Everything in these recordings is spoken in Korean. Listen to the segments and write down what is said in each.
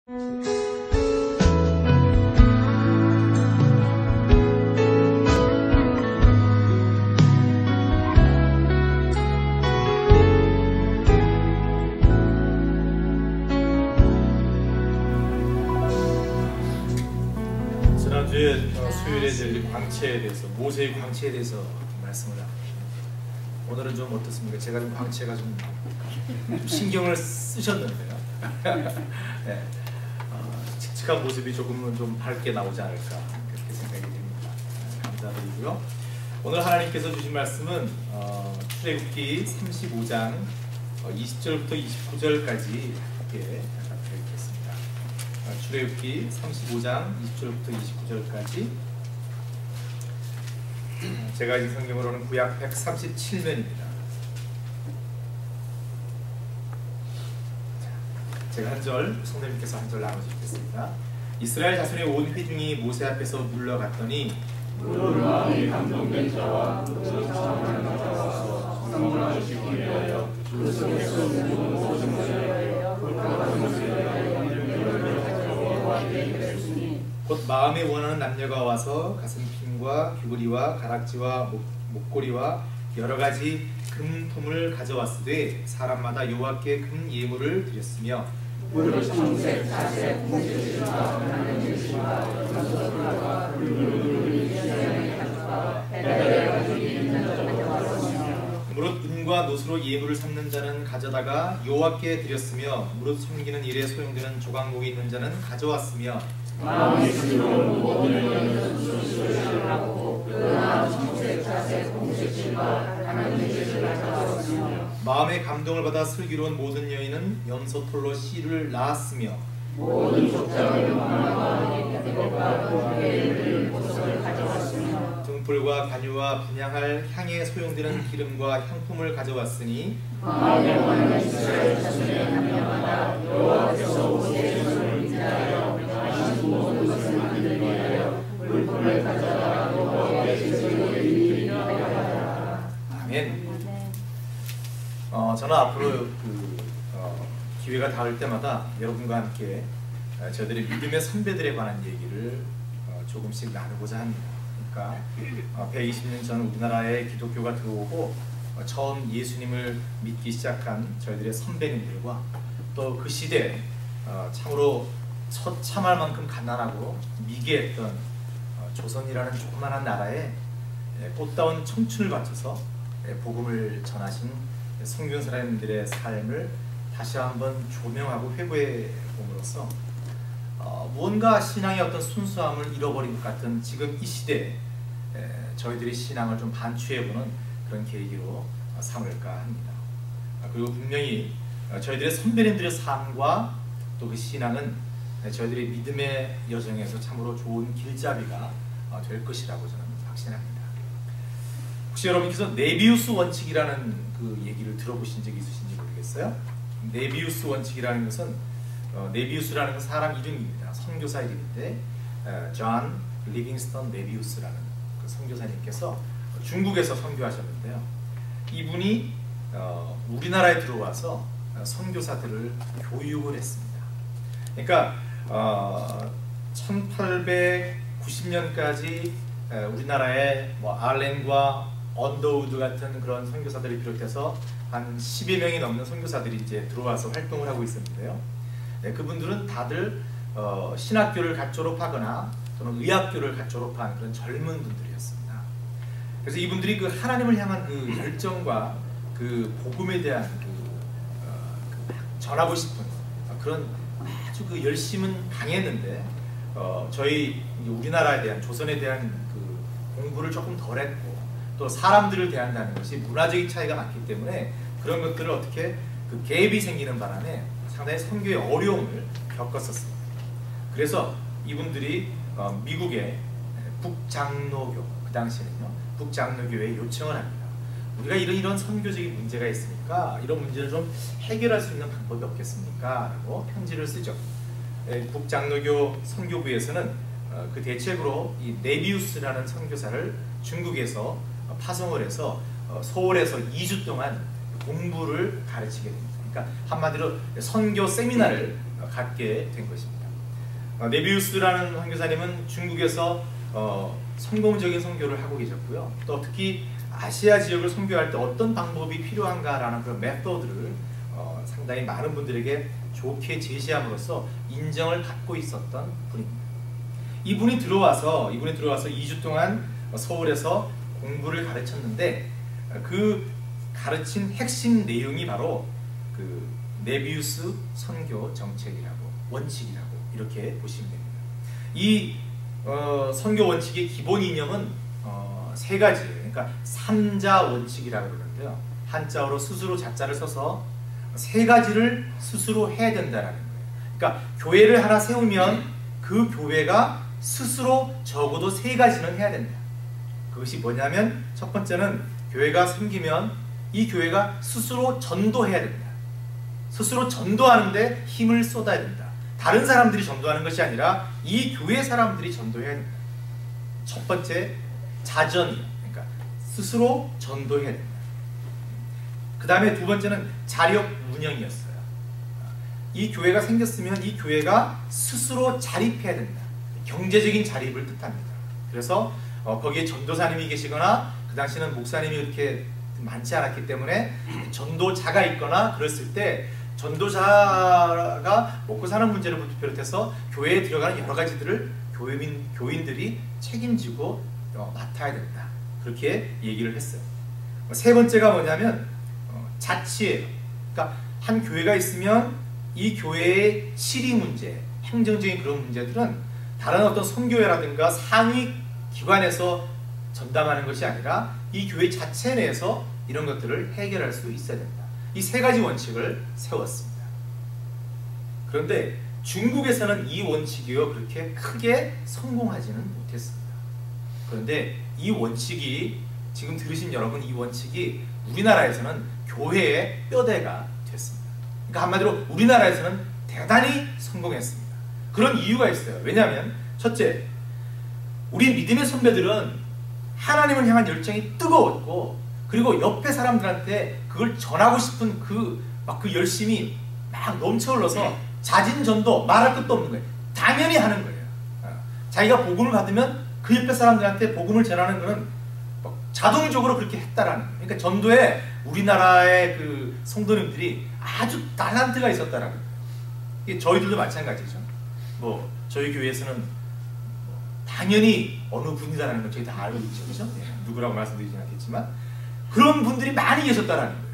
지난주에 수요일에 열린 광채에 대해서, 모세의 광채에 대해서 말씀을 하고, 오늘은 좀 어떻습니까? 제가 좀 광채가 좀 신경을 쓰셨는데요. 네. 칙칙한 모습이 조금은 좀 밝게 나오지 않을까 그렇게 생각이 됩니다. 감사드리고요. 오늘 하나님께서 주신 말씀은 출애굽기 35장 20절부터 29절까지 이렇게 읽겠습니다. 출애굽기 35장 20절부터 29절까지. 제가 이 성경으로는 구약 137면입니다. 제가 한 절, 성도님께서 한 절 나눠주시겠습니다. 이스라엘 자손의 온 회중이 모세 앞에서 물러갔더니 그 마음이 감동된 자와 그 사랑하는 자가 와서 성문하시기 위하여 그 속에서 누구는 모든 것을 곧 마음에 원하는 남녀가 와서 가슴핀과 귀걸이와 가락지와 목걸이와 여러 가지 금품을 가져왔으되 사람마다 여호와께 금 예물을 드렸으며 무릇 청색, 자색, 공주신과 하나님이신과 금소술과 붉은 시장의 가죽과 배달의 가죽이 있는 자도 가져왔으며 무릇 은과 노수로 예물을 삼는 자는 가져다가 여호와께 드렸으며 무릇 섬기는 일에 소용되는 조각목이 있는 자는 가져왔으며 마음이 즐거운 모든 여인은 수술을 하고 그러나 청색, 자색, 공주신과 하나님이신을 가져왔으며 마음에 감동을 받아 슬기로운 모든 여인은 염소털로 씨를 낳았으며 모든 족장의 만화와 이것과 그의 이를 보석을 가져왔으며 등불과 관유와 분향할 향에 소용되는 기름과 향품을 가져왔으니 마음에 원하는 이스라엘 자손의 남녀마다 여호와께서 오시는 것을 인하여 하신 모든 것을 만들기 위하여 물품을 가져다 여호와의 제사를 드리려 하였다. 아멘. 저는 앞으로 기회가 닿을 때마다 여러분과 함께 저희들의 믿음의 선배들에 관한 얘기를 조금씩 나누고자 합니다. 그러니까 120년 전 우리나라에 기독교가 들어오고 처음 예수님을 믿기 시작한 저희들의 선배님들과 또 그 시대 참으로 처참할 만큼 가난하고 미개했던 조선이라는 조그마한 나라에 꽃다운 청춘을 바쳐서 복음을 전하신 선교사님들의 삶을 다시 한번 조명하고 회고해 봄으로써 무언가 신앙의 어떤 순수함을 잃어버린 것 같은 지금 이 시대에 저희들이 신앙을 좀 반추해보는 그런 계기로 삼을까 합니다. 그리고 분명히 저희들의 선배님들의 삶과 또 그 신앙은 저희들의 믿음의 여정에서 참으로 좋은 길잡이가 될 것이라고 저는 확신합니다. 혹시 여러분께서 네비우스 원칙이라는 그 얘기를 들어보신 적이 있으신지 모르겠어요? 네비우스 원칙이라는 것은 네비우스라는 건 사람 이름입니다. 선교사 이름인데 존 리빙스턴 네비우스라는 그 선교사님께서 중국에서 선교하셨는데요. 이분이 우리나라에 들어와서 선교사들을 교육을 했습니다. 그러니까 1890년까지 우리나라에 뭐 알렌과 언더우드 같은 그런 선교사들을 비롯해서 한 10여 명이 넘는 선교사들이 이제 들어와서 활동을 하고 있었는데요. 그분들은 다들 신학교를 갓 졸업하거나 또는 의학교를 갓 졸업한 그런 젊은 분들이었습니다. 그래서 이분들이 그 하나님을 향한 그 열정과 그 복음에 대한 전하고 싶은 그런 아주 그 열심은 강했는데 저희 우리나라에 대한 조선에 대한 그 공부를 조금 덜했고 또 사람들을 대한다는 것이 문화적인 차이가 많기 때문에 그런 것들을 어떻게 그 갭이 생기는 바람에 상당히 선교의 어려움을 겪었었습니다. 그래서 이분들이 미국의 북장로교, 그 당시에는요 북장로교회에 요청을 합니다. 우리가 이런 선교적인 문제가 있으니까 이런 문제를 좀 해결할 수 있는 방법이 없겠습니까? 라고 편지를 쓰죠. 북장로교 선교부에서는 그 대책으로 이 네비우스라는 선교사를 중국에서 파송을 해서 서울에서 2주 동안 공부를 가르치게 됩니다. 그러니까 한마디로 선교 세미나를 갖게 된 것입니다. 네비우스라는 선교사님은 중국에서 성공적인 선교를 하고 계셨고요. 또 특히 아시아 지역을 선교할 때 어떤 방법이 필요한가라는 그런 메소드를 상당히 많은 분들에게 좋게 제시함으로써 인정을 받고 있었던 분입니다. 이분이 들어와서 2주 동안 서울에서 공부를 가르쳤는데 그 가르친 핵심 내용이 바로 그 네비우스 선교 정책이라고, 원칙이라고 이렇게 보시면 됩니다. 이 선교 원칙의 기본 이념은 세 가지예요. 그러니까 삼자 원칙이라고 그러는데요. 한자어로 스스로 자자를 써서 세 가지를 스스로 해야 된다는 거예요. 그러니까 교회를 하나 세우면 그 교회가 스스로 적어도 세 가지는 해야 된다. 그것이 뭐냐면 첫 번째는 교회가 생기면 이 교회가 스스로 전도해야 된다. 스스로 전도하는데 힘을 쏟아야 된다. 다른 사람들이 전도하는 것이 아니라 이 교회 사람들이 전도해야 된다. 첫 번째, 자전이요. 그러니까 스스로 전도해야 된다. 그 다음에 두 번째는 자력 운영이었어요. 이 교회가 생겼으면 이 교회가 스스로 자립해야 된다. 경제적인 자립을 뜻합니다. 그래서 거기에 전도사님이 계시거나 그 당시는 목사님이 그렇게 많지 않았기 때문에 전도자가 있거나 그랬을 때 전도자가 먹고 사는 문제를 비롯해서 교회에 들어가는 여러 가지들을 교인들이 책임지고 맡아야 된다. 그렇게 얘기를 했어요. 세 번째가 뭐냐면 자치예요. 그러니까 한 교회가 있으면 이 교회의 실리 문제, 행정적인 그런 문제들은 다른 어떤 선교회라든가 상위 기관에서 전담하는 것이 아니라 이 교회 자체 내에서 이런 것들을 해결할 수 있어야 된다. 이 세 가지 원칙을 세웠습니다. 그런데 중국에서는 이 원칙이요 그렇게 크게 성공하지는 못했습니다. 그런데 이 원칙이 지금 들으신 여러분, 이 원칙이 우리나라에서는 교회의 뼈대가 됐습니다. 그러니까 한마디로 우리나라에서는 대단히 성공했습니다. 그런 이유가 있어요. 왜냐하면 첫째, 우리 믿음의 선배들은 하나님을 향한 열정이 뜨거웠고, 그리고 옆에 사람들한테 그걸 전하고 싶은 그 열심이 막 넘쳐 흘러서 자진전도 말할 것도 없는 거예요. 당연히 하는 거예요. 자기가 복음을 받으면 그 옆에 사람들한테 복음을 전하는 거는 자동적으로 그렇게 했다라는 거예요. 그러니까 전도에 우리나라의 그 성도님들이 아주 달란트가 있었다라는 거예요. 이게 저희들도 마찬가지죠. 뭐 저희 교회에서는 당연히 어느 분이다라는 걸 저희 다 알고 있죠, 그죠? 누구라고 말씀드리진 않겠지만 그런 분들이 많이 계셨다라는 거예요.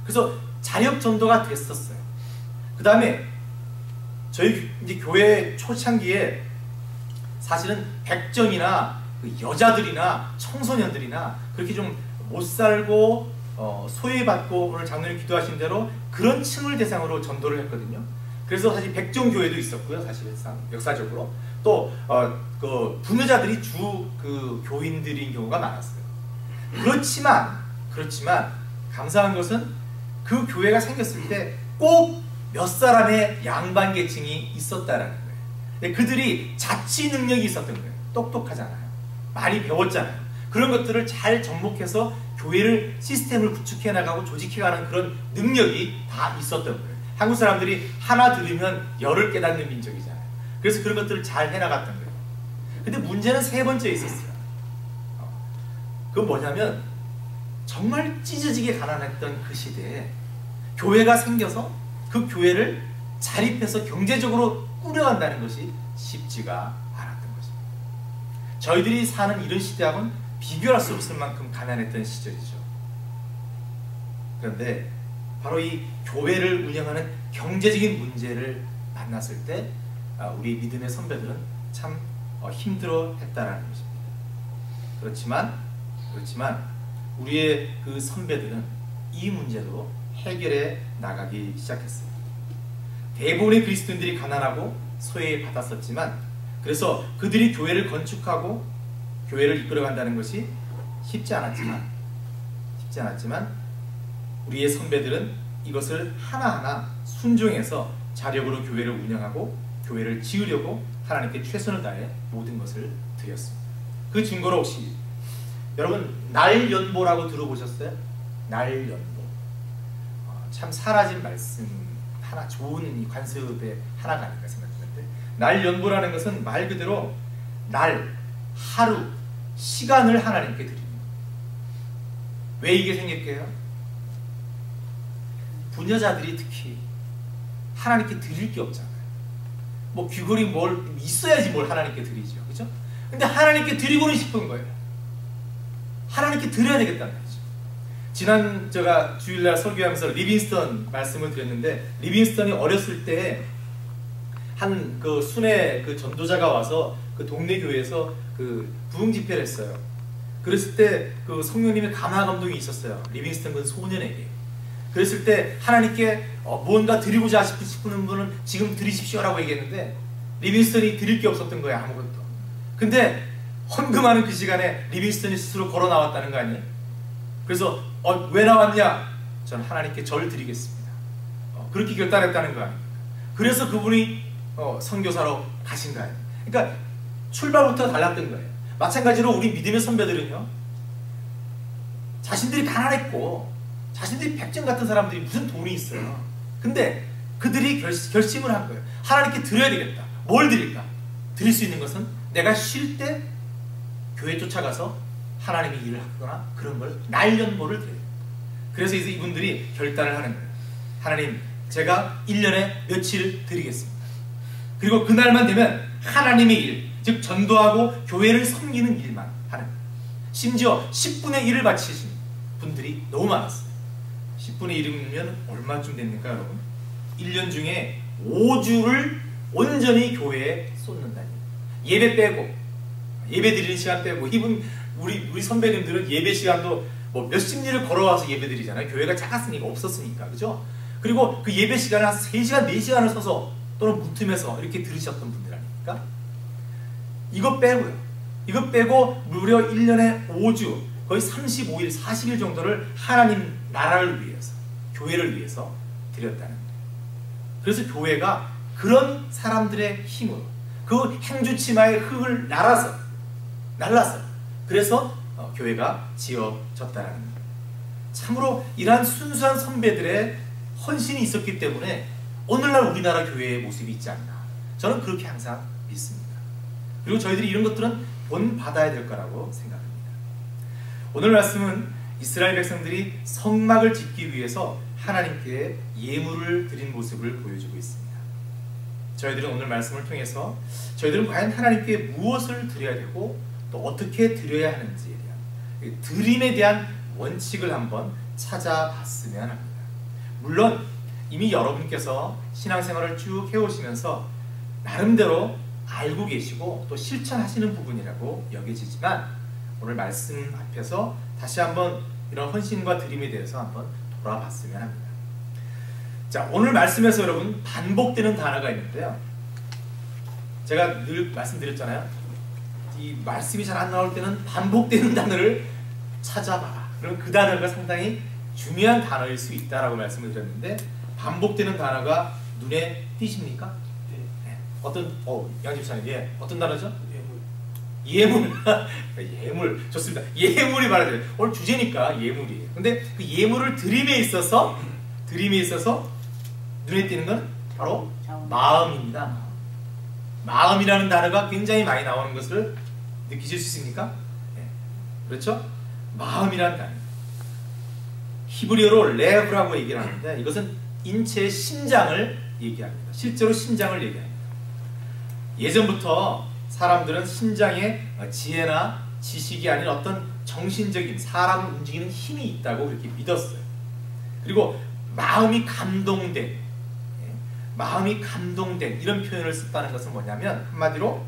그래서 자력 전도가 됐었어요. 그 다음에 저희 이제 교회 초창기에 사실은 백정이나 여자들이나 청소년들이나 그렇게 좀 못 살고 소외받고 오늘 장로님 기도하신 대로 그런 층을 대상으로 전도를 했거든요. 그래서 사실 백정교회도 있었고요. 사실상 역사적으로 또 그 부녀자들이 주 그 교인들인 경우가 많았어요. 그렇지만 감사한 것은 그 교회가 생겼을 때 꼭 몇 사람의 양반 계층이 있었다라는 거예요. 그들이 자치 능력이 있었던 거예요. 똑똑하잖아요. 많이 배웠잖아요. 그런 것들을 잘 접목해서 교회를 시스템을 구축해 나가고 조직해가는 그런 능력이 다 있었던 거예요. 한국 사람들이 하나 들으면 열을 깨닫는 민족이잖아요. 그래서 그런 것들을 잘 해나갔던 거예요. 근데 문제는 세 번째에 있었어요. 그건 뭐냐면 정말 찢어지게 가난했던 그 시대에 교회가 생겨서 그 교회를 자립해서 경제적으로 꾸려간다는 것이 쉽지가 않았던 것입니다. 저희들이 사는 이런 시대하고는 비교할 수 없을 만큼 가난했던 시절이죠. 그런데 바로 이 교회를 운영하는 경제적인 문제를 만났을 때 우리 믿음의 선배들은 참 힘들어 했다라는 것입니다. 그렇지만 우리의 그 선배들은 이 문제도 해결해 나가기 시작했어요. 대부분의 그리스도인들이 가난하고 소외받았었지만 그래서 그들이 교회를 건축하고 교회를 이끌어간다는 것이 쉽지 않았지만 우리의 선배들은 이것을 하나하나 순종해서 자력으로 교회를 운영하고 교회를 지으려고 하나님께 최선을 다해 모든 것을 드렸습니다. 그 증거로 혹시 여러분 날연보라고 들어보셨어요? 날연보. 참 사라진 말씀 하나 좋은 이 관습의 하나가 아닌가 생각하는데, 날 연보라는 것은 말 그대로 날, 하루, 시간을 하나님께 드립니다. 왜 이게 생길게요? 부녀자들이 특히 하나님께 드릴 게 없잖아요. 뭐 귀걸이 뭘 있어야지 뭘 하나님께 드리죠, 그죠? 근데 하나님께 드리고는 싶은 거예요. 하나님께 드려야 되겠다는 거죠. 지난 제가 주일날 설교하면서 리빙스턴 말씀을 드렸는데, 리빙스턴이 어렸을 때 한 그 순회 그 전도자가 와서 그 동네 교회에서 그 부흥 집회를 했어요. 그랬을 때 그 성령님의 감화 감동이 있었어요. 리빙스턴 그 소년에게. 그랬을 때 하나님께 뭔가 드리고자 싶은 분은 지금 드리십시오라고 얘기했는데, 리빙스턴이 드릴 게 없었던 거예요, 아무것도. 근데 헌금하는 그 시간에 리빙스턴이 스스로 걸어 나왔다는 거 아니에요? 그래서 왜 나왔냐? 저는 하나님께 절 드리겠습니다. 그렇게 결단했다는 거 아닙니까? 그래서 그분이 선교사로 가신 거예요. 그러니까 출발부터 달랐던 거예요. 마찬가지로 우리 믿음의 선배들은요, 자신들이 가난했고 자신들이 백정 같은 사람들이 무슨 돈이 있어요. 근데 그들이 결심을 한 거예요. 하나님께 드려야 되겠다. 뭘 드릴까? 드릴 수 있는 것은 내가 쉴 때 교회 쫓아가서 하나님이 일을 하거나 그런 걸 날연보를 드려요. 그래서 이제 이분들이 결단을 하는 거예요. 하나님, 제가 1년에 며칠 드리겠습니다. 그리고 그날만 되면 하나님의 일, 즉 전도하고 교회를 섬기는 일만 하는 거예요. 심지어 10분의 1을 바치신 분들이 너무 많았어요. 10분의 1이면 얼마쯤 됩니까, 여러분? 1년 중에 5주를 온전히 교회에 쏟는다니. 예배 빼고, 예배 드리는 시간 빼고, 우리 선배님들은 예배 시간도 뭐 몇십 리를 걸어와서 예배 드리잖아요. 교회가 작았으니까, 없었으니까, 그죠? 그리고 그 예배 시간을 한 3시간, 4시간을 서서 또는 문틈에서 이렇게 들으셨던 분들 아닙니까? 이거 빼고요. 이거 빼고 무려 1년에 5주, 거의 35일, 40일 정도를 하나님 나라를 위해서, 교회를 위해서 드렸다는 거예요. 그래서 교회가 그런 사람들의 힘으로 그 행주치마의 흙을 날라서 그래서 교회가 지어졌다는 거예요. 참으로 이러한 순수한 선배들의 헌신이 있었기 때문에 오늘날 우리나라 교회의 모습이 있지 않나, 저는 그렇게 항상 믿습니다. 그리고 저희들이 이런 것들은 본받아야 될 거라고 생각합니다. 오늘 말씀은 이스라엘 백성들이 성막을 짓기 위해서 하나님께 예물을 드린 모습을 보여주고 있습니다. 저희들은 오늘 말씀을 통해서 저희들은 과연 하나님께 무엇을 드려야 되고 또 어떻게 드려야 하는지에 대한 드림에 대한 원칙을 한번 찾아봤으면 합니다. 물론 이미 여러분께서 신앙생활을 쭉 해오시면서 나름대로 알고 계시고 또 실천하시는 부분이라고 여겨지지만, 오늘 말씀 앞에서 다시 한번 이런 헌신과 드림에 대해서 한번 돌아봤으면 합니다. 자, 오늘 말씀에서 여러분 반복되는 단어가 있는데요, 제가 늘 말씀드렸잖아요. 이 말씀이 잘 안 나올 때는 반복되는 단어를 찾아봐라. 그럼 그 단어가 상당히 중요한 단어일 수 있다라고 말씀을 드렸는데, 반복되는 단어가 눈에 띄십니까? 네. 어떤 양집사님, 예, 어떤 단어죠? 예물. 예물 좋습니다. 예물이 말해야 돼요. 오늘 주제니까 예물이에요. 근데 그 예물을 드림에 있어서 눈에 띄는 건 바로 마음입니다. 마음이라는 단어가 굉장히 많이 나오는 것을 느끼실 수 있습니까? 네. 그렇죠? 마음이라는 단어. 히브리어로 레브라고 얘기를 하는데, 이것은 인체의 심장을 얘기합니다. 실제로 심장을 얘기합니다. 예전부터 사람들은 심장에 지혜나 지식이 아닌 어떤 정신적인, 사람을 움직이는 힘이 있다고 그렇게 믿었어요. 그리고 마음이 감동된 이런 표현을 썼다는 것은 뭐냐면, 한마디로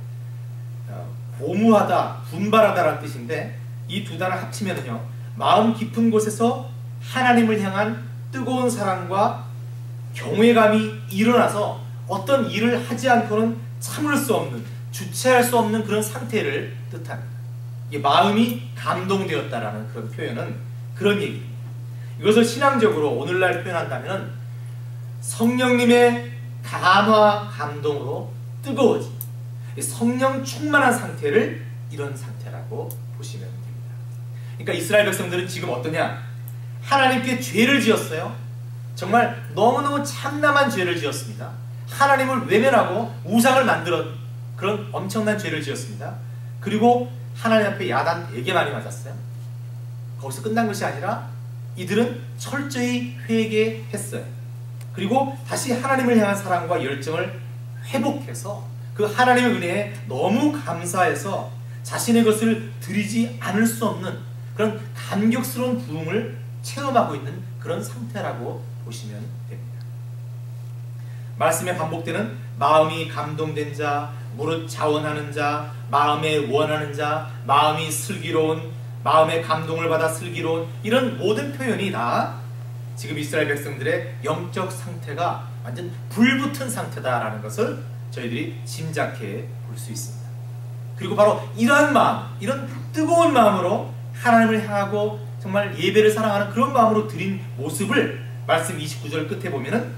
고무하다, 분발하다라는 뜻인데, 이 두 단어를 합치면요, 마음 깊은 곳에서 하나님을 향한 뜨거운 사랑과 경외감이 일어나서 어떤 일을 하지 않고는 참을 수 없는, 주체할 수 없는 그런 상태를 뜻합니다. 이게 마음이 감동되었다라는 그런 표현은 그런 얘기입니다. 이것을 신앙적으로 오늘날 표현한다면 성령님의 감화 감동으로 뜨거워진, 성령 충만한 상태를 이런 상태라고 보시면 됩니다. 그러니까 이스라엘 백성들은 지금 어떠냐? 하나님께 죄를 지었어요. 정말 너무너무 참담한 죄를 지었습니다. 하나님을 외면하고 우상을 만들어 그런 엄청난 죄를 지었습니다. 그리고 하나님 앞에 야단 되게 많이 맞았어요. 거기서 끝난 것이 아니라 이들은 철저히 회개했어요. 그리고 다시 하나님을 향한 사랑과 열정을 회복해서 그 하나님의 은혜에 너무 감사해서 자신의 것을 드리지 않을 수 없는 그런 감격스러운 부흥을 체험하고 있는 그런 상태라고 보시면 됩니다. 말씀에 반복되는 마음이 감동된 자, 무릇 자원하는 자, 마음에 원하는 자, 마음이 슬기로운, 마음의 감동을 받아 슬기로운, 이런 모든 표현이 다 지금 이스라엘 백성들의 영적 상태가 완전 불붙은 상태다라는 것을 저희들이 짐작해 볼 수 있습니다. 그리고 바로 이러한 마음, 이런 뜨거운 마음으로 하나님을 향하고 정말 예배를 사랑하는 그런 마음으로 드린 모습을 말씀 29절 끝에 보면은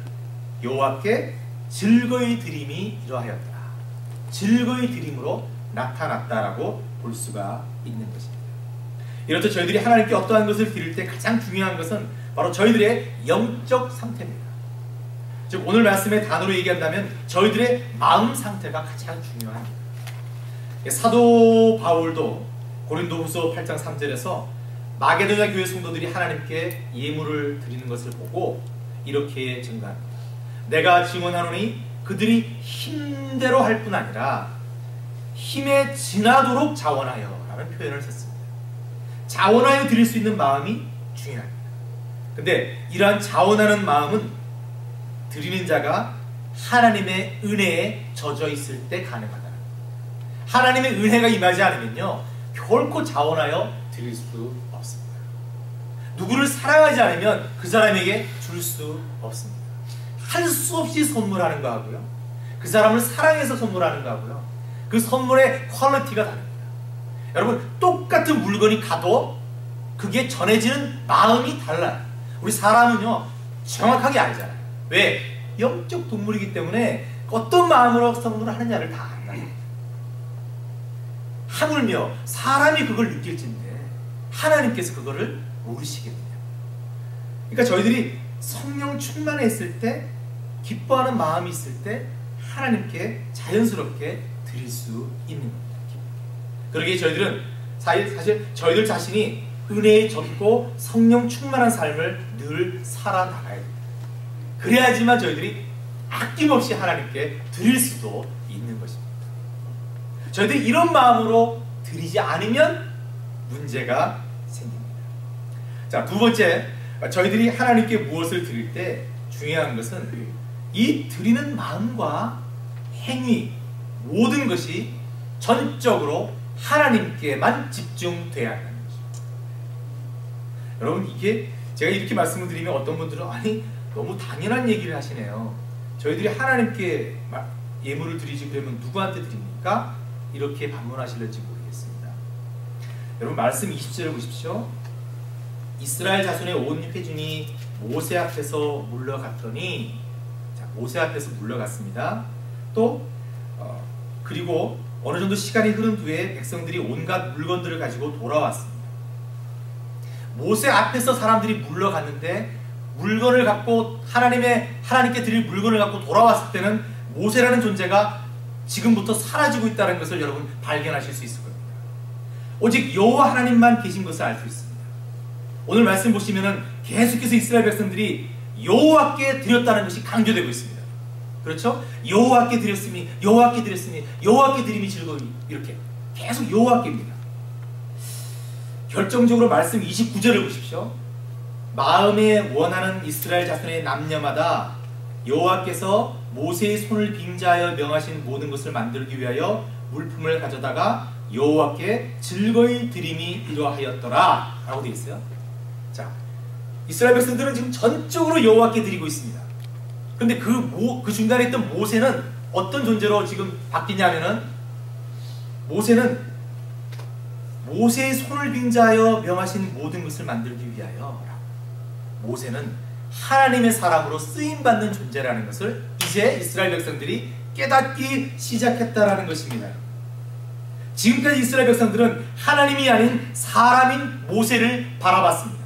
여호와께 즐거이 드림이 이러하였더라. 즐거이 드림으로 나타났다라고 볼 수가 있는 것입니다. 이렇듯 저희들이 하나님께 어떠한 것을 드릴 때 가장 중요한 것은 바로 저희들의 영적 상태입니다. 즉 오늘 말씀의 단어로 얘기한다면 저희들의 마음 상태가 가장 중요합니다. 사도 바울도 고린도후서 8장 3절에서 마게도냐 교회 성도들이 하나님께 예물을 드리는 것을 보고 이렇게 증가합니다. 내가 증언하노니 그들이 힘대로 할 뿐 아니라 힘에 지나도록 자원하여 라는 표현을 썼습니다. 자원하여 드릴 수 있는 마음이 중요합니다. 근데 이러한 자원하는 마음은 드리는 자가 하나님의 은혜에 젖어 있을 때 가능하다. 하나님의 은혜가 임하지 않으면요 결코 자원하여 드릴 수 없습니다. 누구를 사랑하지 않으면 그 사람에게 줄 수 없습니다. 할 수 없이 선물하는 거하고요, 그 사람을 사랑해서 선물하는 거하고요, 그 선물의 퀄리티가 다릅니다. 여러분 똑같은 물건이 가도 그게 전해지는 마음이 달라요. 우리 사람은요 정확하게 알잖아요. 왜? 영적 동물이기 때문에 어떤 마음으로 선물을 하느냐를 다 알아요. 하물며 사람이 그걸 느낄진데 하나님께서 그거를 모르시겠느냐. 그러니까 저희들이 성령 충만했을 때, 기뻐하는 마음이 있을 때 하나님께 자연스럽게 드릴 수 있는 겁니다. 그러기에 저희들은 사실 저희들 자신이 은혜에 젖고 성령 충만한 삶을 늘 살아나가야 됩니다. 그래야지만 저희들이 아낌없이 하나님께 드릴 수도 있는 것입니다. 저희들이 이런 마음으로 드리지 않으면 문제가 생깁니다. 자, 두 번째, 저희들이 하나님께 무엇을 드릴 때 중요한 것은 이 드리는 마음과 행위, 모든 것이 전적으로 하나님께만 집중돼야 한다는 것입니다. 여러분 이게 제가 이렇게 말씀을 드리면 어떤 분들은 아니 너무 당연한 얘기를 하시네요. 저희들이 하나님께 예물을 드리지 그러면 누구한테 드립니까? 이렇게 반문하실지 모르겠습니다. 여러분 말씀 20절을 보십시오. 이스라엘 자손의 온 회중이 모세 앞에서 물러갔더니, 자, 모세 앞에서 물러갔습니다. 또 그리고 어느 정도 시간이 흐른 뒤에 백성들이 온갖 물건들을 가지고 돌아왔습니다. 모세 앞에서 사람들이 물러갔는데 물건을 갖고 하나님께 드릴 물건을 갖고 돌아왔을 때는 모세라는 존재가 지금부터 사라지고 있다는 것을 여러분 발견하실 수 있을 겁니다. 오직 여호와 하나님만 계신 것을 알 수 있습니다. 오늘 말씀 보시면은 계속해서 이스라엘 백성들이 여호와께 드렸다는 것이 강조되고 있습니다. 그렇죠? 여호와께 드렸으니, 여호와께 드렸으니, 여호와께 드림이 즐거우니, 이렇게 계속 여호와께입니다. 결정적으로 말씀 29절을 보십시오. 마음에 원하는 이스라엘 자손의 남녀마다 여호와께서 모세의 손을 빙자하여 명하신 모든 것을 만들기 위하여 물품을 가져다가 여호와께 즐거이 드림이 이러하였더라 라고 되어 있어요. 자, 이스라엘 백성들은 지금 전적으로 여호와께 드리고 있습니다. 근데 그 중간에 있던 모세는 어떤 존재로 지금 바뀌냐면은, 모세는 모세의 손을 빙자하여 명하신 모든 것을 만들기 위하여, 모세는 하나님의 사람으로 쓰임받는 존재라는 것을 이제 이스라엘 백성들이 깨닫기 시작했다라는 것입니다. 지금까지 이스라엘 백성들은 하나님이 아닌 사람인 모세를 바라봤습니다.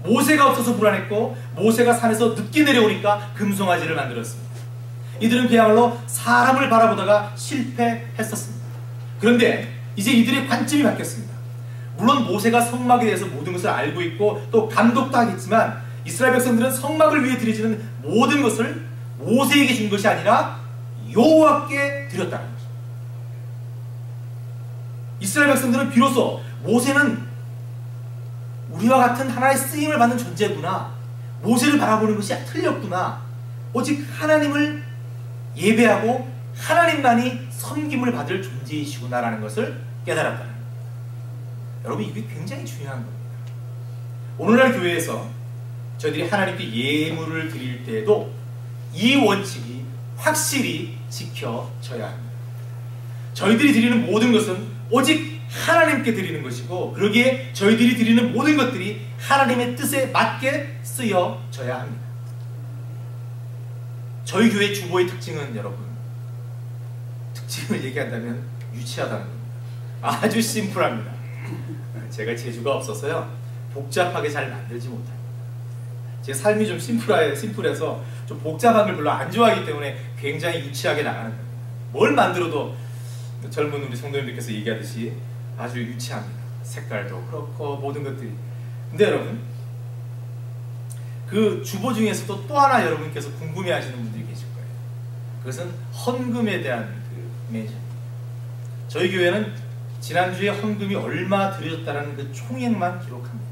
모세가 없어서 불안했고 모세가 산에서 늦게 내려오니까 금송아지를 만들었습니다. 이들은 그야말로 사람을 바라보다가 실패했었습니다. 그런데 이제 이들의 관점이 바뀌었습니다. 물론 모세가 성막에 대해서 모든 것을 알고 있고 또 감독도 하겠지만 이스라엘 백성들은 성막을 위해 드려지는 모든 것을 모세에게 준 것이 아니라 여호와께 드렸다는 것입니다. 이스라엘 백성들은 비로소 모세는 우리와 같은 하나의 쓰임을 받는 존재구나, 모세를 바라보는 것이 틀렸구나, 오직 하나님을 예배하고 하나님만이 섬김을 받을 존재이시구나라는 것을 깨달았다는 겁니다. 여러분, 이게 굉장히 중요한 겁니다. 오늘날 교회에서 저희들이 하나님께 예물을 드릴 때에도 이 원칙이 확실히 지켜져야 합니다. 저희들이 드리는 모든 것은 오직 하나님께 드리는 것이고, 그러기에 저희들이 드리는 모든 것들이 하나님의 뜻에 맞게 쓰여져야 합니다. 저희 교회 주보의 특징은, 여러분, 특징을 얘기한다면 유치하다는 겁니다. 아주 심플합니다. 제가 재주가 없어서요, 복잡하게 잘 만들지 못합니다. 제 삶이 좀 심플해서 좀 복잡한 걸 별로 안 좋아하기 때문에 굉장히 유치하게 나가는 겁니다. 뭘 만들어도 젊은 우리 성도님들께서 얘기하듯이 아주 유치합니다. 색깔도 그렇고 모든 것들이. 근데 여러분, 그 주보 중에서도 또 하나 여러분께서 궁금해하시는 분들이 계실 거예요. 그것은 헌금에 대한 그 멘션입니다. 저희 교회는 지난주에 헌금이 얼마 드려졌다는 그 총액만 기록합니다.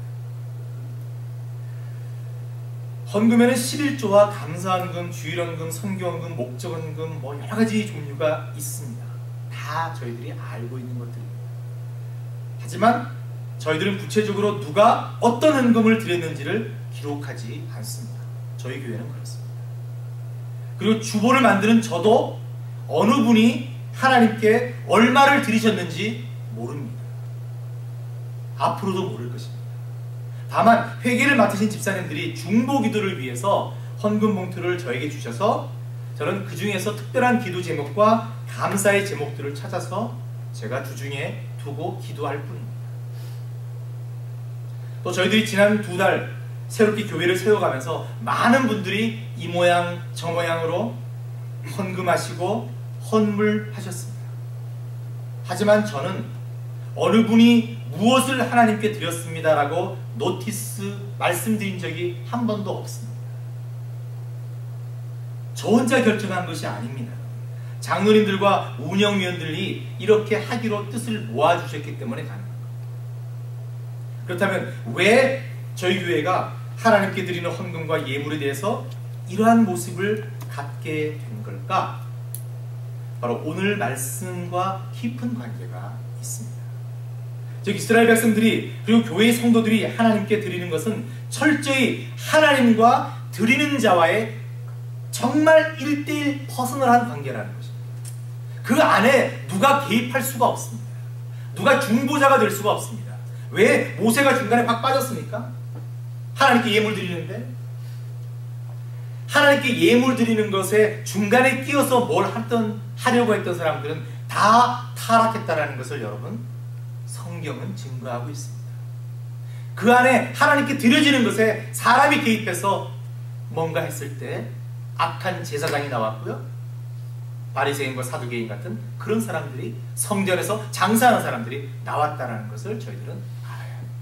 헌금에는 11조와 감사헌금, 주일헌금, 선교헌금, 목적헌금, 뭐 여러 가지 종류가 있습니다. 다 저희들이 알고 있는 것들입니다. 하지만 저희들은 구체적으로 누가 어떤 헌금을 드렸는지를 기록하지 않습니다. 저희 교회는 그렇습니다. 그리고 주보를 만드는 저도 어느 분이 하나님께 얼마를 드리셨는지 모릅니다. 앞으로도 모를 것입니다. 다만 회개를 맡으신 집사님들이 중보 기도를 위해서 헌금 봉투를 저에게 주셔서 저는 그 중에서 특별한 기도 제목과 감사의 제목들을 찾아서 제가 주중에 두고 기도할 뿐입니다. 또 저희들이 지난 2달 새롭게 교회를 세워가면서 많은 분들이 이 모양 저 모양으로 헌금하시고 헌물하셨습니다. 하지만 저는 어느 분이 무엇을 하나님께 드렸습니다라고 노티스 말씀드린 적이 한 번도 없습니다. 저 혼자 결정한 것이 아닙니다. 장로님들과 운영위원들이 이렇게 하기로 뜻을 모아주셨기 때문에 가능합니다. 그렇다면 왜 저희 교회가 하나님께 드리는 헌금과 예물에 대해서 이러한 모습을 갖게 된 걸까? 바로 오늘 말씀과 깊은 관계가 있습니다. 즉 이스라엘 백성들이 그리고 교회의 성도들이 하나님께 드리는 것은 철저히 하나님과 드리는 자와의 정말 1:1 퍼스널한 관계라는 것입니다. 그 안에 누가 개입할 수가 없습니다. 누가 중보자가 될 수가 없습니다. 왜 모세가 중간에 확 빠졌습니까? 하나님께 예물 드리는데, 하나님께 예물 드리는 것에 중간에 끼어서 뭘 하려고 했던 사람들은 다 타락했다는 것을 여러분, 성경은 증거하고 있습니다. 그 안에 하나님께 드려지는 것에 사람이 개입해서 뭔가 했을 때 악한 제사장이 나왔고요, 바리새인과 사두개인 같은 그런 사람들이 성전에서 장사하는 사람들이 나왔다는 것을 저희들은 알아야 합니다.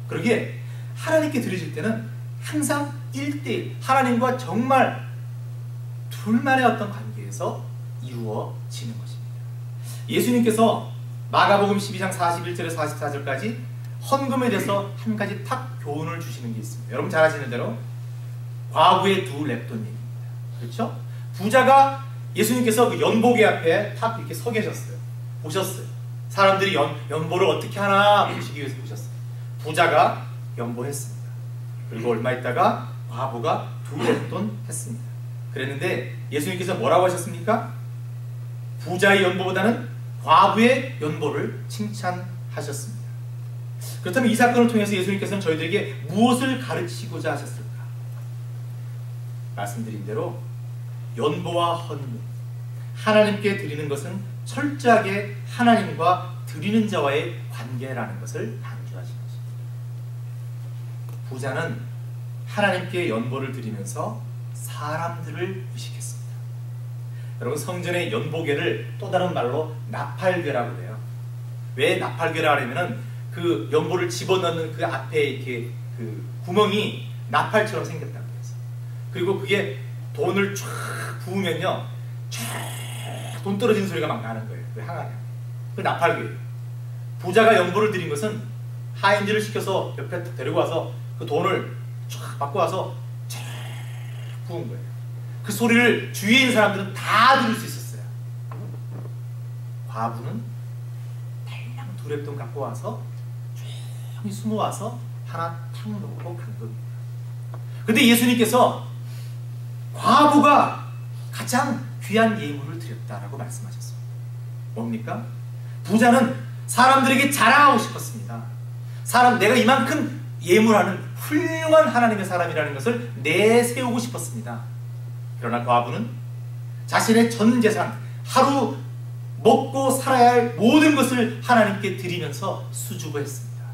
그러기에 하나님께 드려질 때는 항상 1:1 하나님과 정말 둘만의 어떤 관계에서 이루어지는 것입니다. 예수님께서 마가복음 12장 41절에서 44절까지 헌금에 대해서 한 가지 탁 교훈을 주시는 게 있습니다. 여러분 잘 아시는 대로 과부의 2 랩돈 얘기입니다. 그렇죠? 부자가 예수님께서 그 연보계 앞에 탁 이렇게 서 계셨어요. 보셨어요. 사람들이 연보를 어떻게 하나 보시기 위해서 보셨어요. 부자가 연보했습니다. 그리고 얼마 있다가 과부가 2 랩돈 했습니다. 그랬는데 예수님께서 뭐라고 하셨습니까? 부자의 연보보다는 과부의 연보를 칭찬하셨습니다. 그렇다면 이 사건을 통해서 예수님께서는 저희들에게 무엇을 가르치고자 하셨을까? 말씀드린 대로 연보와 헌금, 하나님께 드리는 것은 철저하게 하나님과 드리는 자와의 관계라는 것을 강조하신 것입니다. 부자는 하나님께 연보를 드리면서 사람들을 의식했습니다. 여러분, 성전의 연보궤를 또 다른 말로 나팔궤라고 해요. 왜 나팔궤라 하냐면은 그 연보를 집어넣는 그 앞에 이렇게 그 구멍이 나팔처럼 생겼다고 해서. 그리고 그게 돈을 쫙 부으면요, 쫙 돈 떨어지는 소리가 막 나는 거예요. 그 항아리. 그 나팔궤예요. 부자가 연보를 드린 것은 하인들을 시켜서 옆에 데리고 와서 그 돈을 쫙 받고 와서 쫙 부은 거예요. 그 소리를 주위에 있는 사람들은 다 들을 수 있었어요. 과부는 달랑 두 랩돈 갖고 와서 조용히 숨어와서 하나 탁 놓고 간 겁니다. 근데 예수님께서 과부가 가장 귀한 예물을 드렸다라고 말씀하셨습니다. 뭡니까? 부자는 사람들에게 자랑하고 싶었습니다. 내가 이만큼 예물하는 훌륭한 하나님의 사람이라는 것을 내세우고 싶었습니다. 그러나 과부는 자신의 전 재산, 하루 먹고 살아야 할 모든 것을 하나님께 드리면서 수줍어했습니다.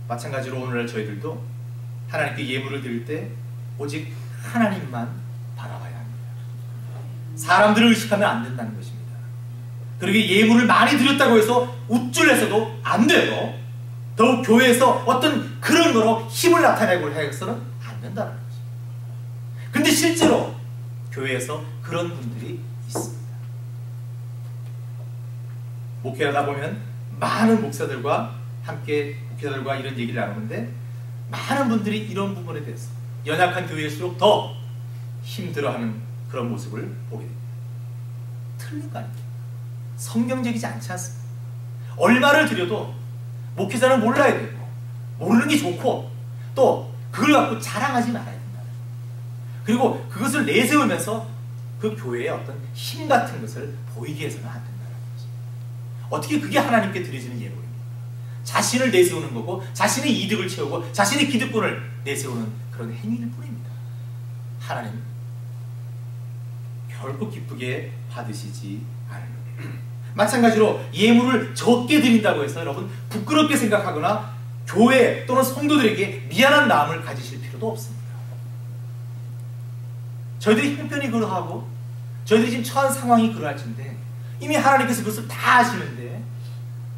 마찬가지로 오늘날 저희들도 하나님께 예물을 드릴 때 오직 하나님만 바라봐야 합니다. 사람들을 의식하면 안 된다는 것입니다. 그러게 예물을 많이 드렸다고 해서 우쭐해서도 안 돼요. 더욱 교회에서 어떤 그런 거로 힘을 나타내고 해서는 안 된다는 거죠. 근데 실제로 교회에서 그런 분들이 있습니다. 목회하다 보면 많은 목사들과 함께 목회자들과 이런 얘기를 나누는데 많은 분들이 이런 부분에 대해서 연약한 교회일수록 더 힘들어하는 그런 모습을 보게 됩니다. 틀린 거 아닙니까? 성경적이지 않지 않습니까? 얼마를 드려도 목회자는 몰라야 되고 모르는 게 좋고 또 그걸 갖고 자랑하지 말아야 된다. 그리고 그것을 내세우면서 그 교회의 어떤 힘 같은 것을 보이게 해서는 안 된다는 거죠. 어떻게 그게 하나님께 드려지는 예물입니까? 자신을 내세우는 거고 자신의 이득을 채우고 자신의 기득권을 내세우는 그런 행위일 뿐입니다. 하나님 결코 기쁘게 받으시지 않을 겁니다. 마찬가지로 예물을 적게 드린다고 해서 여러분 부끄럽게 생각하거나 교회 또는 성도들에게 미안한 마음을 가지실 필요도 없습니다. 저희들이 형편이 그러하고 저희들이 지금 처한 상황이 그러할진데 이미 하나님께서 그것을 다 아시는데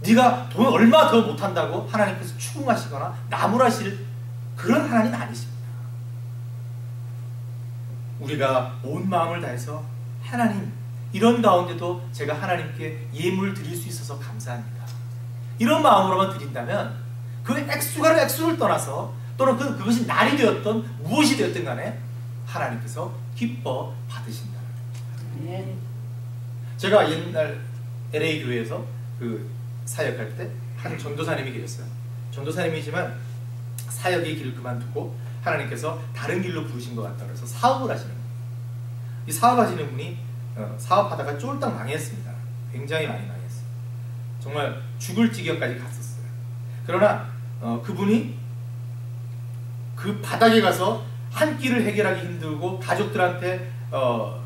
네가 돈 얼마 더 못한다고 하나님께서 추궁하시거나 나무라실 그런 하나님 아니십니다. 우리가 온 마음을 다해서 하나님 이런 가운데도 제가 하나님께 예물 드릴 수 있어서 감사합니다. 이런 마음으로만 드린다면 그 액수를 떠나서 또는 그것이 날이 되었던 무엇이 되었든 간에 하나님께서 기뻐 받으신다는 거예요. 제가 옛날 LA 교회에서 그 사역할 때 한 전도사님이 계셨어요. 전도사님이지만 사역의 길을 그만두고 하나님께서 다른 길로 부르신 것 같다 그래서 사업을 하시는 거예요. 이 사업하시는 분이 사업하다가 쫄딱 망했습니다. 굉장히 많이 망했어요. 정말 죽을 지경까지 갔었어요. 그러나 그분이 그 바닥에 가서 한 끼를 해결하기 힘들고 가족들한테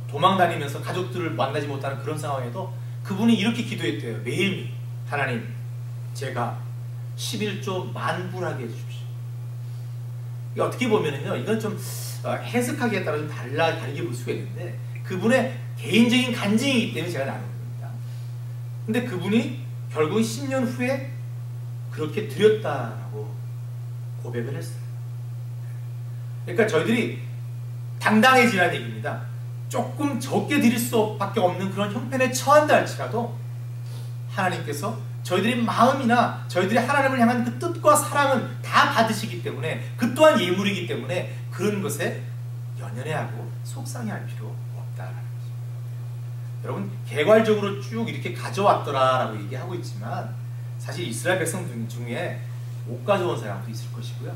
도망다니면서 가족들을 만나지 못하는 그런 상황에도 그분이 이렇게 기도했대요. 매일매일 하나님 제가 11조 만불하게 해주십시오. 어떻게 보면은요 이건 좀 해석하기에 따라 좀 다르게 볼 수가 있는데 그분의 개인적인 간증이기 때문에 제가 나누는 겁니다. 근데 그분이 결국 10년 후에 그렇게 드렸다라고 고백을 했어요. 그러니까 저희들이 당당해지라는 얘기입니다. 조금 적게 드릴 수밖에 없는 그런 형편에 처한다 할지라도 하나님께서 저희들의 마음이나 저희들의 하나님을 향한 그 뜻과 사랑은 다 받으시기 때문에 그 또한 예물이기 때문에 그런 것에 연연해하고 속상해할 필요 없다라는 거죠. 여러분 개괄적으로 쭉 이렇게 가져왔더라라고 얘기하고 있지만 사실 이스라엘 백성 중에 못 가져온 사람도 있을 것이고요.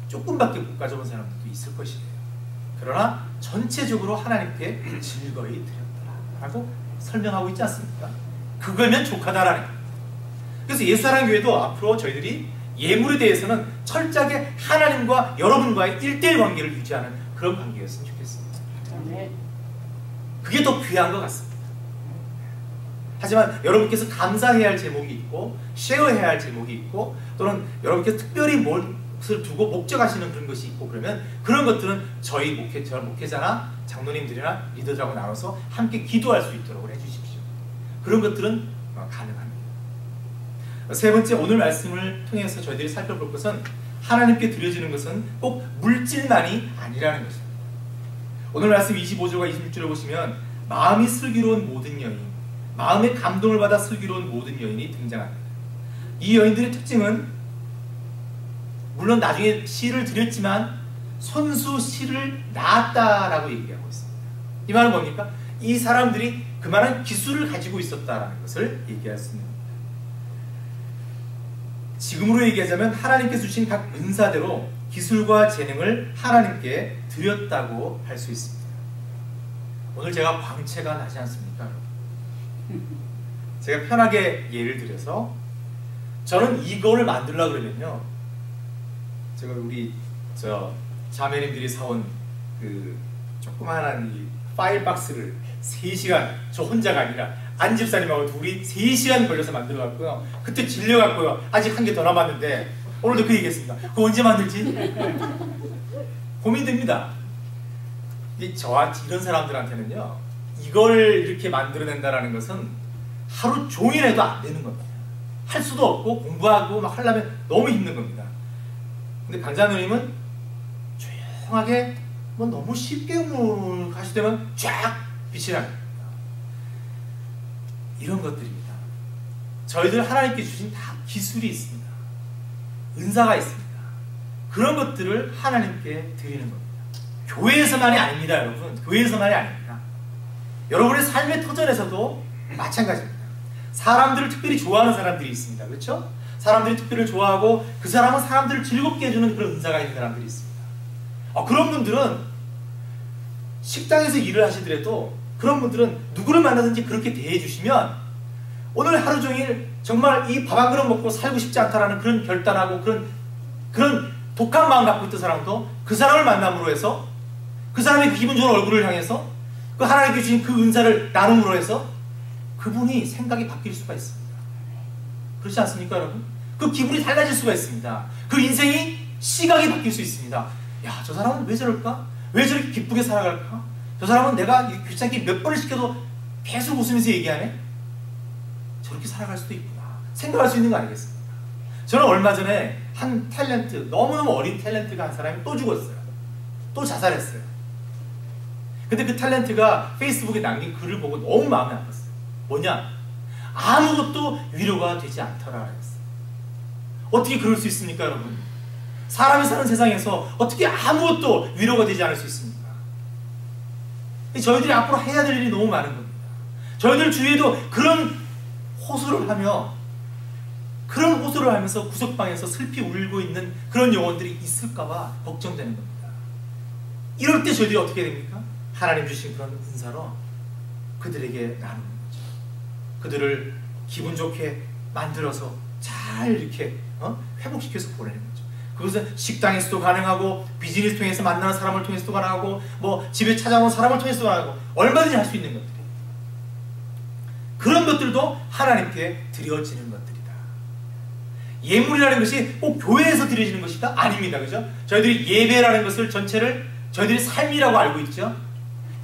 조금밖에 못 가져온 사람들도 있을 것이에요. 그러나 전체적으로 하나님께 즐거이 드렸더라라고 설명하고 있지 않습니까? 그거면 족하다라는 거예요. 그래서 예수사랑 교회도 앞으로 저희들이 예물에 대해서는 철저하게 하나님과 여러분과의 1:1 관계를 유지하는 그런 관계였으면 좋겠습니다. 그게 더 귀한 것 같습니다. 하지만 여러분께서 감사해야 할 제목이 있고 쉐어해야 할 제목이 있고 또는 여러분께서 특별히 무엇을 두고 목적하시는 그런 것이 있고 그러면 그런 것들은 저희 목회자나 장로님들이나 리더들하고 나눠서 함께 기도할 수 있도록 해주십시오. 그런 것들은 가능합니다. 세 번째, 오늘 말씀을 통해서 저희들이 살펴볼 것은 하나님께 드려지는 것은 꼭 물질만이 아니라는 것입니다. 오늘 말씀 25절과 26절을 보시면 마음이 슬기로운 모든 여인, 마음의 감동을 받아 슬기로운 모든 여인이 등장합니다. 이 여인들의 특징은 물론 나중에 시를 드렸지만 손수 시를 낳았다라고 얘기하고 있습니다. 이 말은 뭡니까? 이 사람들이 그만한 기술을 가지고 있었다라는 것을 얘기할 수 있는 겁니다. 지금으로 얘기하자면 하나님께서 주신 각 은사대로 기술과 재능을 하나님께 드렸다고 할 수 있습니다. 오늘 제가 광채가 나지 않습니까? 제가 편하게 예를 들어서 저는 이거를 만들려고 그러면요, 제가 우리 자매님들이 사온 그 조그마한 이 파일 박스를 3시간, 저 혼자가 아니라 안 집사님하고 둘이 3시간 걸려서 만들어갔고요. 그때 질려갔고요. 아직 한 개 더 남았는데 오늘도 그 얘기했습니다. 그거 언제 만들지? 고민됩니다. 저와 이런 사람들한테는요, 이걸 이렇게 만들어낸다는 것은 하루 종일 해도 안 되는 겁니다. 할 수도 없고 공부하고 막 하려면 너무 힘든 겁니다. 근데 강자누님은 조용하게 뭐 너무 쉽게 가시되면 쫙 빛이 납니다. 이런 것들입니다. 저희들 하나님께 주신 다 기술이 있습니다. 은사가 있습니다. 그런 것들을 하나님께 드리는 겁니다. 교회에서만이 아닙니다, 여러분. 교회에서만이 아닙니다. 여러분의 삶의 터전에서도 마찬가지입니다. 사람들을 특별히 좋아하는 사람들이 있습니다. 그렇죠? 사람들이 특별히 좋아하고 그 사람은 사람들을 즐겁게 해주는 그런 은사가 있는 사람들이 있습니다. 그런 분들은 식당에서 일을 하시더라도 그런 분들은 누구를 만나든지 그렇게 대해주시면 오늘 하루 종일 정말 이 밥 한 그릇 먹고 살고 싶지 않다라는 그런 결단하고 그런 독한 마음 갖고 있던 사람도 그 사람을 만남으로 해서 그 사람의 기분 좋은 얼굴을 향해서 그 하나님께 주신 그 은사를 나눔으로 해서 그분이 생각이 바뀔 수가 있습니다. 그렇지 않습니까, 여러분? 그 기분이 달라질 수가 있습니다. 그 인생이 시각이 바뀔 수 있습니다. 야, 저 사람은 왜 저럴까? 왜 저렇게 기쁘게 살아갈까? 저 사람은 내가 귀찮게 몇 번을 시켜도 계속 웃으면서 얘기하네? 저렇게 살아갈 수도 있구나. 생각할 수 있는 거 아니겠습니까? 저는 얼마 전에 한 탤런트, 너무너무 어린 탤런트가 한 사람이 또 죽었어요. 또 자살했어요. 근데 그 탤런트가 페이스북에 남긴 글을 보고 너무 마음이 아팠어요. 뭐냐? 아무것도 위로가 되지 않더라 했어요. 어떻게 그럴 수 있습니까, 여러분? 사람이 사는 세상에서 어떻게 아무것도 위로가 되지 않을 수 있습니까? 저희들이 앞으로 해야 될 일이 너무 많은 겁니다. 저희들 주위에도 그런 호소를 하면서 구석방에서 슬피 울고 있는 그런 영혼들이 있을까봐 걱정되는 겁니다. 이럴 때 저희들이 어떻게 됩니까? 하나님 주신 그런 은사로 그들에게 나누는 거죠. 그들을 기분 좋게 만들어서 잘 이렇게 회복시켜서 보내는 거죠. 그것은 식당에서도 가능하고 비즈니스 통해서 만나는 사람을 통해서도 가능하고 뭐 집에 찾아오는 사람을 통해서도 가능하고 얼마든지 할 수 있는 것들이, 그런 것들도 하나님께 드려지는 것들이다. 예물이라는 것이 꼭 교회에서 드려지는 것이다? 아닙니다. 그죠? 저희들이 예배라는 것을 전체를 저희들이 삶이라고 알고 있죠.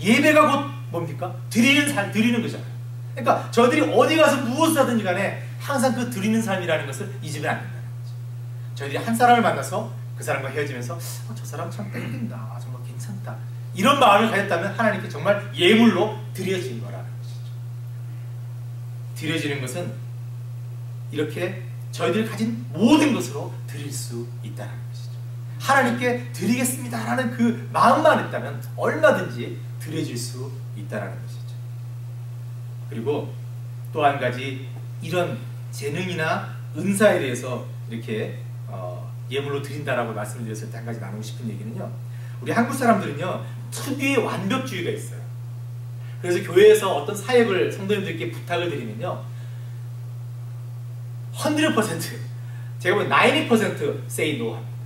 예배가 곧 뭡니까? 드리는 거잖아요. 그러니까 저희들이 어디 가서 무엇을 하든지 간에 항상 그 드리는 삶이라는 것을 잊으면 안 된다는 거죠. 저희들이 한 사람을 만나서 그 사람과 헤어지면서 저 사람 참 땡긴다, 정말 괜찮다, 이런 마음을 가졌다면 하나님께 정말 예물로 드려진 거라는 것이죠. 드려지는 것은 이렇게 저희들이 가진 모든 것으로 드릴 수 있다는 것이죠. 하나님께 드리겠습니다라는 그 마음만 있다면 얼마든지 드려질 수 있다는 것이죠. 그리고 또 한 가지, 이런 재능이나 은사에 대해서 이렇게 예물로 드린다라고 말씀을 드렸을 때 한 가지 나누고 싶은 얘기는요, 우리 한국 사람들은요 특유의 완벽주의가 있어요. 그래서 교회에서 어떤 사역을 성도님들께 부탁을 드리면요 100%, 제가 보면 90% say no 합니다.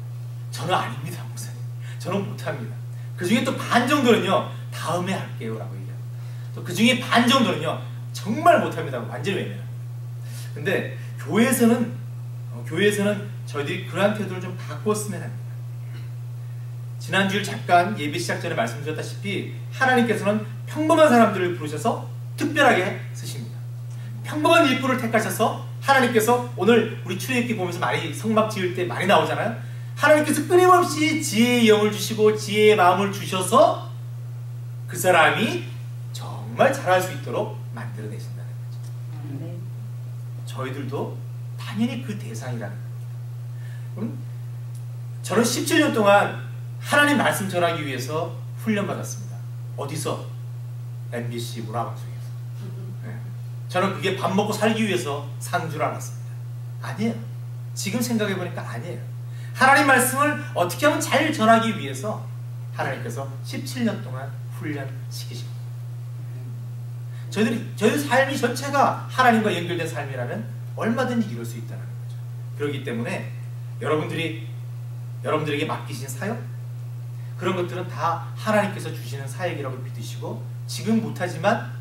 저는 아닙니다, 목사님. 저는 못합니다. 그 중에 또 반 정도는요 다음에 할게요 라고 얘기합니다. 또 그 중에 반 정도는요 정말 못합니다. 완전히 외면합니다. 근데 교회에서는 저희들이 그러한 태도를 좀 바꿨으면 합니다. 지난주에 잠깐 예배 시작 전에 말씀드렸다시피 하나님께서는 평범한 사람들을 부르셔서 특별하게 쓰십니다. 평범한 일꾼을 택하셔서 하나님께서 오늘 우리 출애굽기 보면서 많이 성막 지을 때 많이 나오잖아요. 하나님께서 끊임없이 지혜의 영을 주시고 지혜의 마음을 주셔서 그 사람이 정말 잘할 수 있도록 만들어내신다는 거죠. 저희들도 당연히 그 대상이라는 거죠. 저는 17년 동안 하나님 말씀 전하기 위해서 훈련받았습니다. 어디서? MBC 문화방송에서. 네. 저는 그게 밥 먹고 살기 위해서 산 줄 알았습니다. 아니에요. 지금 생각해보니까 아니에요. 하나님 말씀을 어떻게 하면 잘 전하기 위해서 하나님께서 17년 동안 훈련시키십니다. 저희들 삶이 전체가 하나님과 연결된 삶이라면 얼마든지 이룰 수 있다는 거죠. 그렇기 때문에 여러분들에게 맡기신 사역, 그런 것들은 다 하나님께서 주시는 사역이라고 믿으시고, 지금 못하지만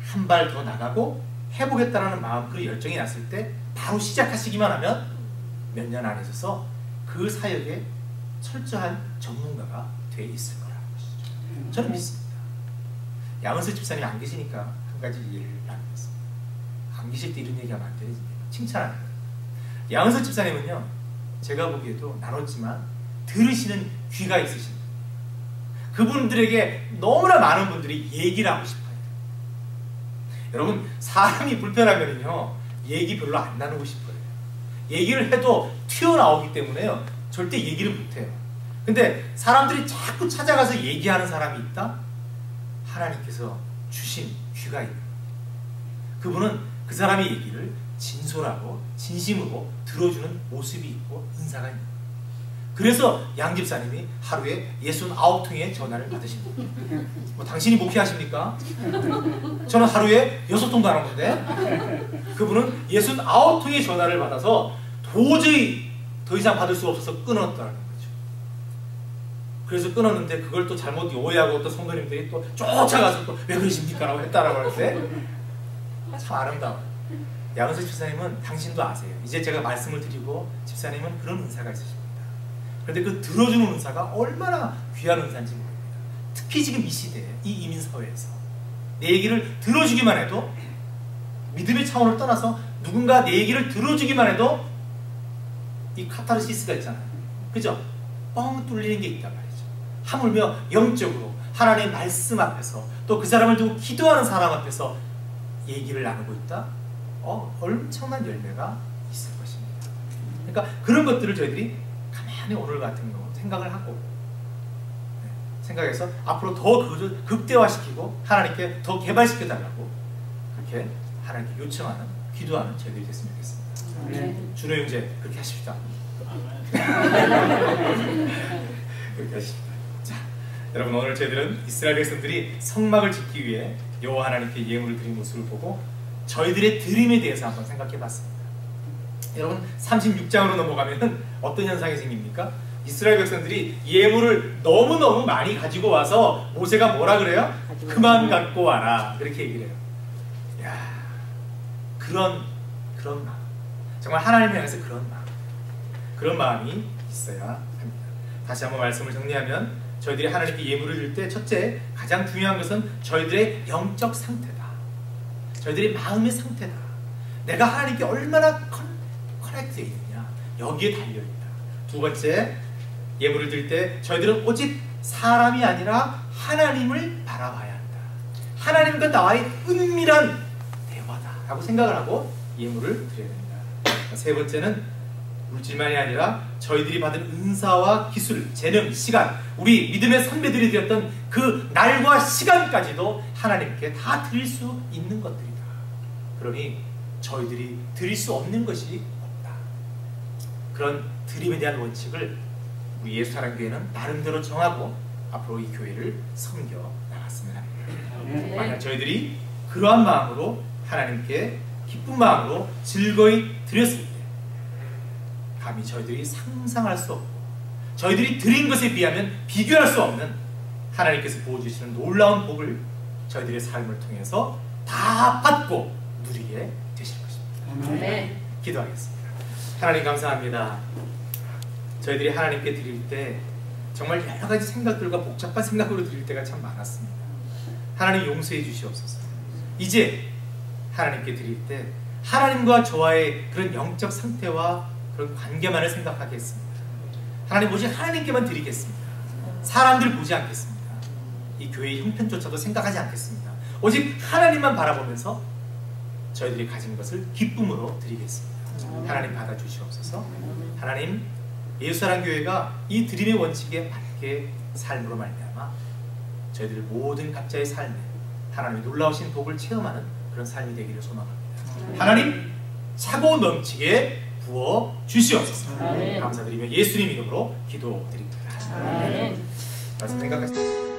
한 발 더 나가고 해보겠다라는 마음, 그 열정이 났을 때 바로 시작하시기만 하면 몇 년 안에 있어서 그 사역에 철저한 전문가가 돼 있을 거라는 것이죠. 저는 믿습니다. 양은석 집사님이 안 계시니까 한 가지 이해를 나누겠습니다. 안 계실 때 이런 얘기하면 안 되지. 칭찬합니다. 양은석 집사님은요, 제가 보기에도 나눴지만 들으시는 귀가 있으십니다. 그분들에게 너무나 많은 분들이 얘기를 하고 싶어요. 여러분, 사람이 불편하면요 얘기 별로 안 나누고 싶어요. 얘기를 해도 튀어나오기 때문에요 절대 얘기를 못해요. 근데 사람들이 자꾸 찾아가서 얘기하는 사람이 있다? 하나님께서 주신 귀가 있는, 그분은 그 사람의 얘기를 진솔하고 진심으로 들어주는 모습이 있고 은사가 있는 거예요. 그래서 양 집사님이 하루에 69통의 전화를 받으십니다. 뭐 당신이 목회하십니까? 저는 하루에 6통도 안 오는데 그분은 69통의 전화를 받아서 도저히 더 이상 받을 수 없어서 끊었다는 거죠. 그래서 끊었는데 그걸 또 잘못 오해하고 또 성도님들이 또 쫓아가서 또 왜 그러십니까? 라고 했다라고 하는데 참 아름다워요. 양은석 집사님은 당신도 아세요. 이제 제가 말씀을 드리고 집사님은 그런 은사가 있으십니다. 그런데 그 들어주는 은사가 얼마나 귀한 은사인지 모릅니다. 특히 지금 이 시대에, 이 이민사회에서 내 얘기를 들어주기만 해도, 믿음의 차원을 떠나서 누군가 내 얘기를 들어주기만 해도 이 카타르시스가 있잖아요. 그죠? 뻥 뚫리는 게 있단 말이죠. 하물며 영적으로 하나님의 말씀 앞에서 또 그 사람을 두고 기도하는 사람 앞에서 얘기를 나누고 있다? 엄청난 열매가 있을 것입니다. 그러니까 그런 것들을 저희들이 가만히 오늘 같은 거 생각을 하고 생각해서 앞으로 더 그것을 극대화시키고 하나님께 더 개발시켜달라고 그렇게 하나님께 요청하는, 기도하는 저희들이 됐으면 좋겠습니다. 준호 형제 그렇게 하십시다. 그렇게 하십시다. 자, 여러분, 오늘 저희들은 이스라엘 백성들이 성막을 짓기 위해 여호와 하나님께 예물을 드린 모습을 보고 저희들의 드림에 대해서 한번 생각해 봤습니다. 여러분, 36장으로 넘어가면 어떤 현상이 생깁니까? 이스라엘 백성들이 예물을 너무너무 많이 가지고 와서 모세가 뭐라 그래요? 그만 갖고 와라, 그렇게 얘기를 해요. 이야, 그런 마음, 정말 하나님을 향해서 그런 마음이 있어야 합니다. 다시 한번 말씀을 정리하면 저희들이 하나님께 예물을 드릴 때 첫째, 가장 중요한 것은 저희들의 영적 상태다. 저희들의 마음의 상태다. 내가 하나님께 얼마나 커넥트되어 있느냐, 여기에 달려있다. 두 번째, 예물을 드릴 때 저희들은 오직 사람이 아니라 하나님을 바라봐야 한다. 하나님과 나와의 은밀한 대화다 라고 생각을 하고 예물을 드려야 됩니다. 세 번째는 물질만이 아니라 저희들이 받은 은사와 기술, 재능, 시간, 우리 믿음의 선배들이 되었던 그 날과 시간까지도 하나님께 다 드릴 수 있는 것들이다. 그러니 저희들이 드릴 수 없는 것이 없다. 그런 드림에 대한 원칙을 우리 예수사랑교회는 나름대로 정하고 앞으로 이 교회를 섬겨 나갔으면 합니다. 만약 저희들이 그러한 마음으로 하나님께 기쁜 마음으로 즐거이 드렸을 때 감히 저희들이 상상할 수 없고 저희들이 드린 것에 비하면 비교할 수 없는 하나님께서 부어주시는 놀라운 복을 저희들의 삶을 통해서 다 받고 누리게 되실 것입니다. 아멘. 기도하겠습니다. 하나님 감사합니다. 저희들이 하나님께 드릴 때 정말 여러 가지 생각들과 복잡한 생각으로 드릴 때가 참 많았습니다. 하나님 용서해 주시옵소서. 이제 하나님께 드릴 때 하나님과 저와의 그런 영적 상태와 그런 관계만을 생각하겠습니다. 하나님 오직 하나님께만 드리겠습니다. 사람들 보지 않겠습니다. 이 교회의 형편조차도 생각하지 않겠습니다. 오직 하나님만 바라보면서 저희들이 가진 것을 기쁨으로 드리겠습니다. 하나님 받아주시옵소서. 하나님 예수사랑교회가 이 드림의 원칙에 맞게 삶으로 말미암아 저희들 모든 각자의 삶에 하나님의 놀라우신 복을 체험하는 그런 삶이 되기를 소망합니다. 하나님 차고 넘치게 부어 주시옵소서. 감사드리며 예수님 이름으로 기도드립니다. 아멘. 말씀 생각하십시오.